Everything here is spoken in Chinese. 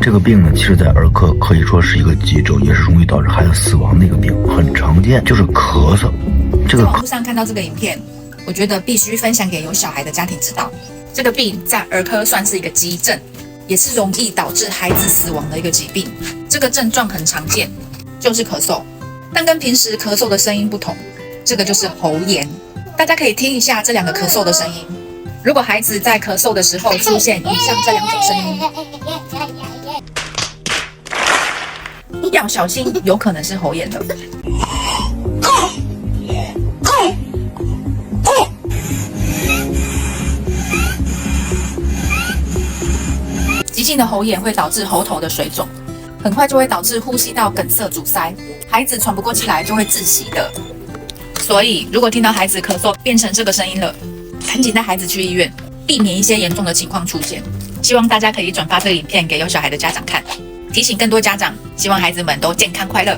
这个病呢，其实在儿科可以说是一个急症，也是容易导致孩子死亡的一个病，很常见，就是咳嗽。在网络上看到这个影片，我觉得必须分享给有小孩的家庭知道。这个病在儿科算是一个急症，也是容易导致孩子死亡的一个疾病。这个症状很常见，就是咳嗽，但跟平时咳嗽的声音不同，这个就是喉炎。大家可以听一下这两个咳嗽的声音。如果孩子在咳嗽的时候出现以上这两种声音，要小心，有可能是喉炎了。急性的喉炎会导致喉头的水肿，很快就会导致呼吸道梗塞阻塞，孩子喘不过气来就会窒息的。所以如果听到孩子咳嗽变成这个声音了，赶紧带孩子去医院，避免一些严重的情况出现。希望大家可以转发这个影片给有小孩的家长看，提醒更多家长，希望孩子们都健康快乐。